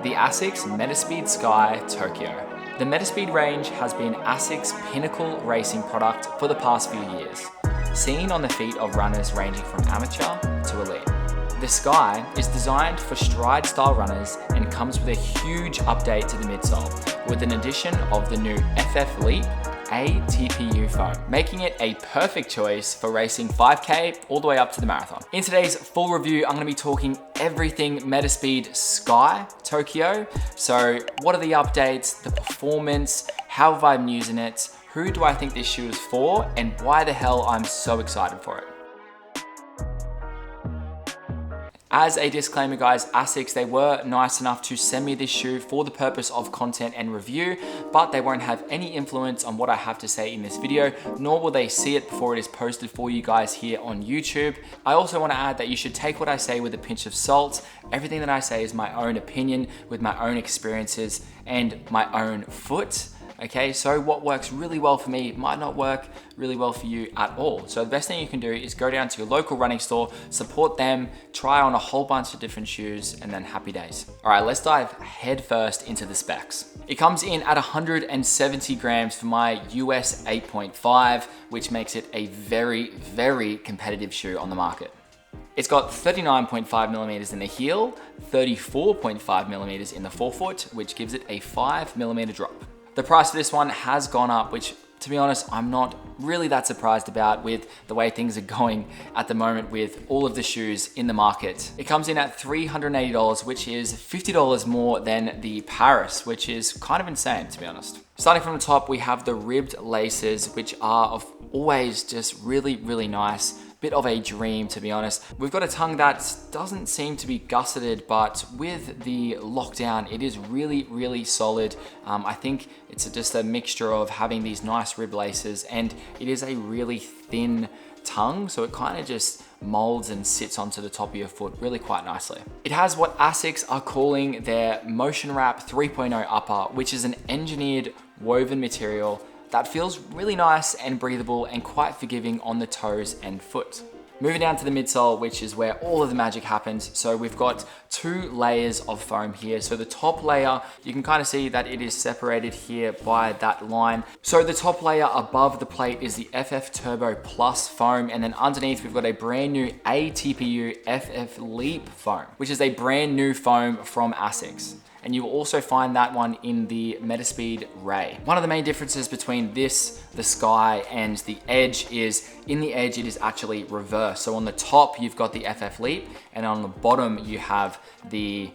the ASICS Metaspeed Sky Tokyo. The Metaspeed range has been ASICS' pinnacle racing product for the past few years, seen on the feet of runners ranging from amateur to elite. The Sky is designed for stride-style runners and comes with a huge update to the midsole, with an addition of the new FF Leap ATPU foam, making it a perfect choice for racing 5K all the way up to the marathon. In today's full review, I'm going to be talking everything Metaspeed Sky Tokyo. So what are the updates, the performance, how have I been using it, who do I think this shoe is for, and why the hell I'm so excited for it. As a disclaimer guys, ASICS, they were nice enough to send me this shoe for the purpose of content and review, but they won't have any influence on what I have to say in this video, nor will they see it before it is posted for you guys here on YouTube. I also want to add that you should take what I say with a pinch of salt. Everything that I say is my own opinion with my own experiences and my own foot. Okay, so what works really well for me might not work really well for you at all. So the best thing you can do is go down to your local running store, support them, try on a whole bunch of different shoes, and then happy days. All right, let's dive head first into the specs. It comes in at 170 grams for my US 8.5, which makes it a very, very competitive shoe on the market. It's got 39.5 millimeters in the heel, 34.5 millimeters in the forefoot, which gives it a 5 millimeter drop. The price for this one has gone up, which to be honest, I'm not really that surprised about with the way things are going at the moment with all of the shoes in the market. It comes in at $380, which is $50 more than the Paris, which is kind of insane to be honest. Starting from the top, we have the ribbed laces, which are always just really, really nice. Bit of a dream to be honest. We've got a tongue that doesn't seem to be gusseted, but with the lockdown, it is really, really solid. I think it's just a mixture of having these nice rib laces, and it is a really thin tongue, so it kind of just molds and sits onto the top of your foot really quite nicely. It has what ASICS are calling their Motion Wrap 3.0 upper, which is an engineered woven material that feels really nice and breathable and quite forgiving on the toes and foot. Moving down to the midsole, which is where all of the magic happens. So we've got two layers of foam here. So the top layer, you can kind of see that it is separated here by that line. So the top layer above the plate is the FF Turbo Plus foam. And then underneath, we've got a brand new ATPU FF Leap foam, which is a brand new foam from ASICS. And you will also find that one in the Metaspeed Ray. One of the main differences between this, the Sky, and the Edge is in the Edge, it is actually reversed. So on the top, you've got the FF Leap, and on the bottom, you have the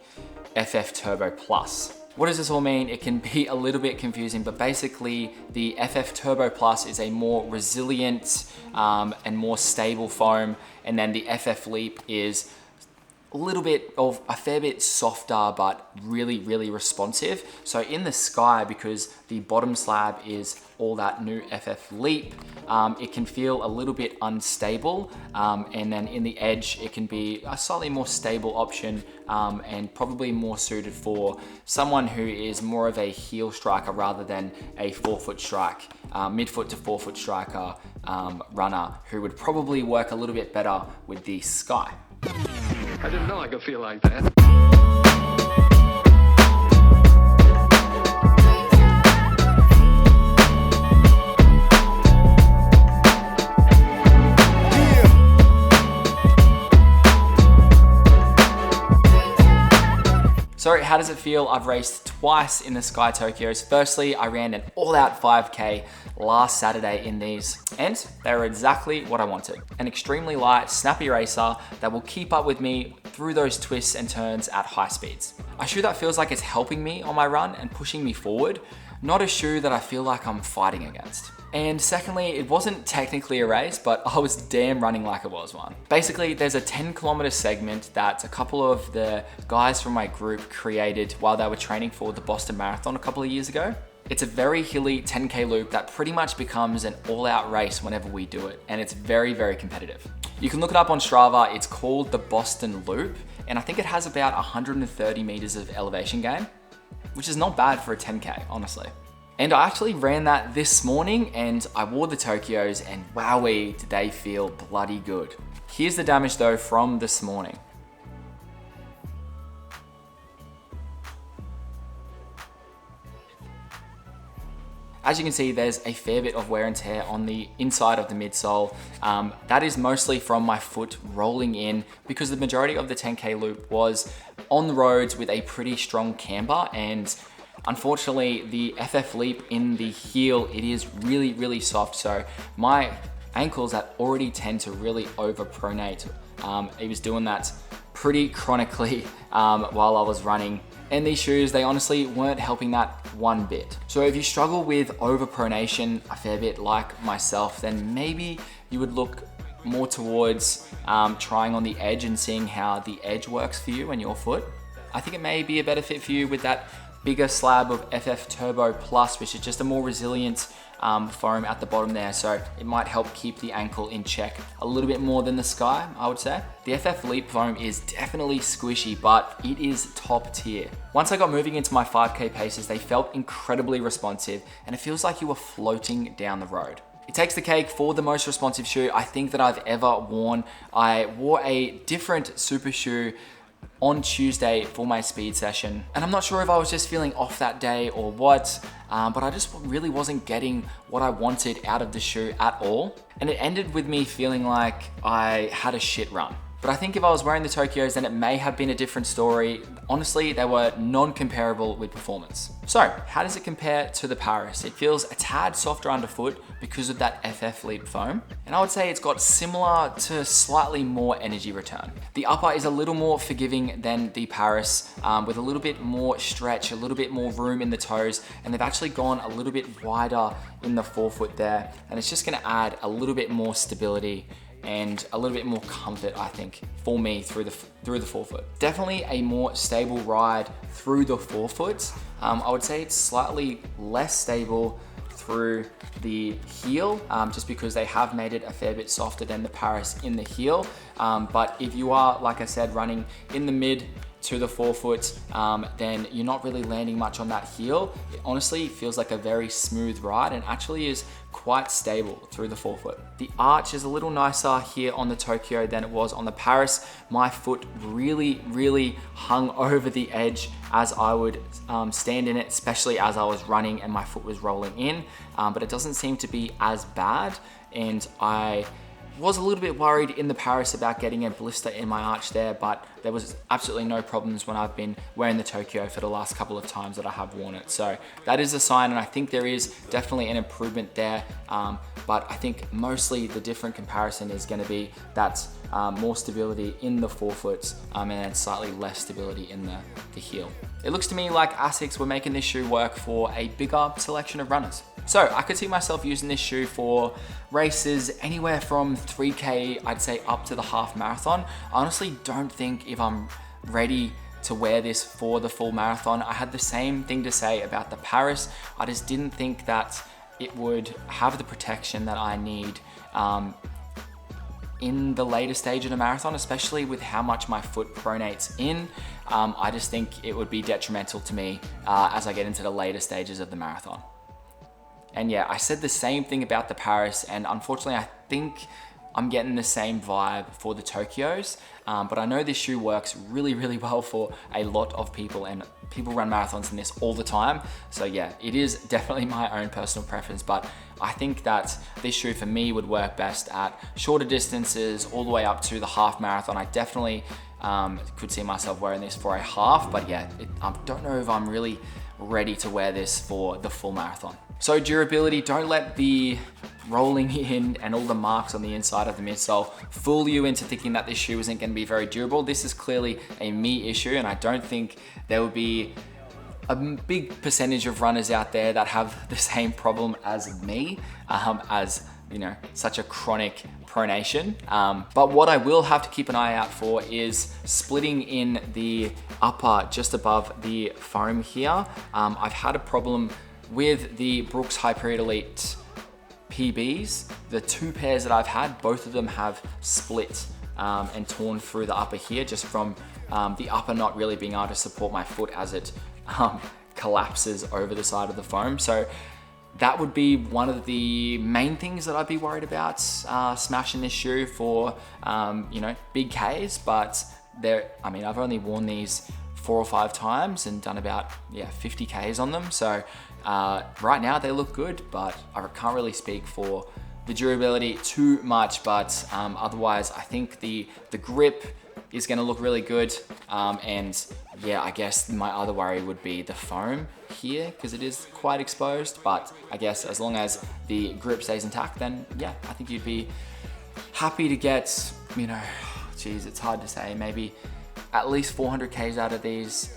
FF Turbo Plus. What does this all mean? It can be a little bit confusing, but basically the FF Turbo Plus is a more resilient and more stable foam, and then the FF Leap is a fair bit softer, but really, really responsive. So in the Sky, because the bottom slab is all that new FF Leap, it can feel a little bit unstable. And then in the Edge, it can be a slightly more stable option and probably more suited for someone who is more of a heel striker rather than a forefoot strike, midfoot to forefoot striker runner who would probably work a little bit better with the Sky. I didn't know I could feel like that. So how does it feel? I've raced twice in the Sky Tokyos. Firstly, I ran an all-out 5K last Saturday in these, and they were exactly what I wanted. An extremely light, snappy racer that will keep up with me through those twists and turns at high speeds. A shoe that feels like it's helping me on my run and pushing me forward, not a shoe that I feel like I'm fighting against. And secondly, it wasn't technically a race, but I was damn running like it was one. Basically, there's a 10-kilometer segment that a couple of the guys from my group created while they were training for the Boston Marathon a couple of years ago. It's a very hilly 10K loop that pretty much becomes an all-out race whenever we do it, and it's very, very competitive. You can look it up on Strava. It's called the Boston Loop, and I think it has about 130 meters of elevation gain, which is not bad for a 10K, honestly. And I actually ran that this morning and I wore the Tokyos, and wowee, did they feel bloody good. Here's the damage though from this morning. As you can see, there's a fair bit of wear and tear on the inside of the midsole. That is mostly from my foot rolling in because the majority of the 10K loop was on the roads with a pretty strong camber, and unfortunately the FF leap in the heel, it is really, really soft. So my ankles that already tend to really overpronate, it was doing that pretty chronically while I was running. And these shoes, they honestly weren't helping that one bit. So if you struggle with overpronation a fair bit like myself, then maybe you would look more towards trying on the edge and seeing how the edge works for you and your foot. I think it may be a better fit for you with that bigger slab of FF Turbo Plus, which is just a more resilient foam at the bottom there. So it might help keep the ankle in check a little bit more than the Sky, I would say. The FF Leap foam is definitely squishy, but it is top tier. Once I got moving into my 5K paces, they felt incredibly responsive, and it feels like you were floating down the road. It takes the cake for the most responsive shoe I think that I've ever worn. I wore a different super shoe on Tuesday for my speed session, and I'm not sure if I was just feeling off that day or what, but I just really wasn't getting what I wanted out of the shoe at all, and it ended with me feeling like I had a shit run. But I think if I was wearing the Tokyos, then it may have been a different story. Honestly, they were non-comparable with performance. So how does it compare to the Paris? It feels a tad softer underfoot because of that FF Leap foam. And I would say it's got similar to slightly more energy return. The upper is a little more forgiving than the Paris, with a little bit more stretch, a little bit more room in the toes, and they've actually gone a little bit wider in the forefoot there. And it's just gonna add a little bit more stability and a little bit more comfort, I think, for me through the forefoot. Definitely a more stable ride through the forefoot. I would say it's slightly less stable through the heel, just because they have made it a fair bit softer than the Paris in the heel. But if you are, like I said, running in the mid to the forefoot, then you're not really landing much on that heel. It honestly feels like a very smooth ride and actually is quite stable through the forefoot. The arch is a little nicer here on the Tokyo than it was on the Paris. My foot really hung over the edge as I would stand in it, especially as I was running and my foot was rolling in, but it doesn't seem to be as bad, and I was a little bit worried in the Paris about getting a blister in my arch there, but there was absolutely no problems when I've been wearing the Tokyo for the last couple of times that I have worn it. So that is a sign, and I think there is definitely an improvement there. But I think mostly the different comparison is going to be that more stability in the forefoot, and then slightly less stability in the heel. It looks to me like ASICS were making this shoe work for a bigger selection of runners. So I could see myself using this shoe for races anywhere from 3K, I'd say, up to the half marathon. I honestly don't think if I'm ready to wear this for the full marathon. I had the same thing to say about the Paris. I just didn't think that it would have the protection that I need in the later stage of the marathon, especially with how much my foot pronates in. I just think it would be detrimental to me as I get into the later stages of the marathon. And yeah, I said the same thing about the Paris, and unfortunately I think I'm getting the same vibe for the Tokyos, but I know this shoe works really well for a lot of people, and people run marathons in this all the time. So yeah, it is definitely my own personal preference, but I think that this shoe for me would work best at shorter distances all the way up to the half marathon. I definitely could see myself wearing this for a half, but yeah, I don't know if I'm really ready to wear this for the full marathon. So durability, don't let the rolling in and all the marks on the inside of the midsole fool you into thinking that this shoe isn't going to be very durable. This is clearly a me issue, and I don't think there will be a big percentage of runners out there that have the same problem as me, as you know, such a chronic pronation. But what I will have to keep an eye out for is splitting in the upper just above the foam here. I've had a problem with the Brooks Hyperion Elite PBs. The two pairs that I've had, both of them have split and torn through the upper here, just from the upper not really being able to support my foot as it collapses over the side of the foam. So that would be one of the main things that I'd be worried about smashing this shoe for, you know, big Ks. But I mean, I've only worn these 4 or 5 times and done about 50 Ks on them. So right now they look good, but I can't really speak for the durability too much, but otherwise I think the grip is gonna look really good. And yeah, I guess my other worry would be the foam here, because it is quite exposed, but I guess as long as the grip stays intact, then yeah, I think you'd be happy to get, you know, geez, it's hard to say, maybe at least 400 Ks out of these.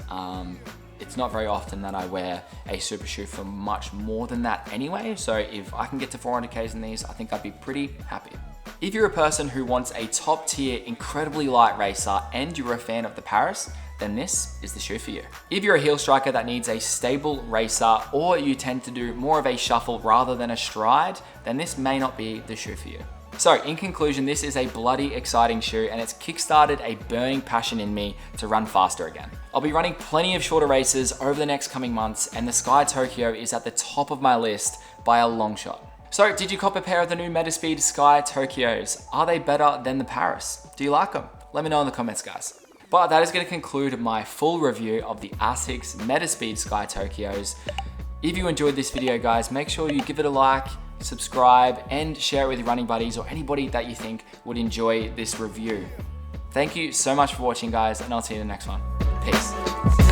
It's not very often that I wear a super shoe for much more than that anyway, so if I can get to 400 Ks in these, I think I'd be pretty happy. If you're a person who wants a top tier, incredibly light racer and you're a fan of the Paris, then this is the shoe for you. If you're a heel striker that needs a stable racer, or you tend to do more of a shuffle rather than a stride, then this may not be the shoe for you. So in conclusion, this is a bloody exciting shoe and it's kickstarted a burning passion in me to run faster again. I'll be running plenty of shorter races over the next coming months, and the Sky Tokyo is at the top of my list by a long shot. So did you cop a pair of the new Metaspeed Sky Tokyos? Are they better than the Paris? Do you like them? Let me know in the comments, guys. But that is going to conclude my full review of the ASICS Metaspeed Sky Tokyos. If you enjoyed this video, guys, make sure you give it a like, subscribe, and share it with your running buddies or anybody that you think would enjoy this review. Thank you so much for watching, guys, and I'll see you in the next one. Peace.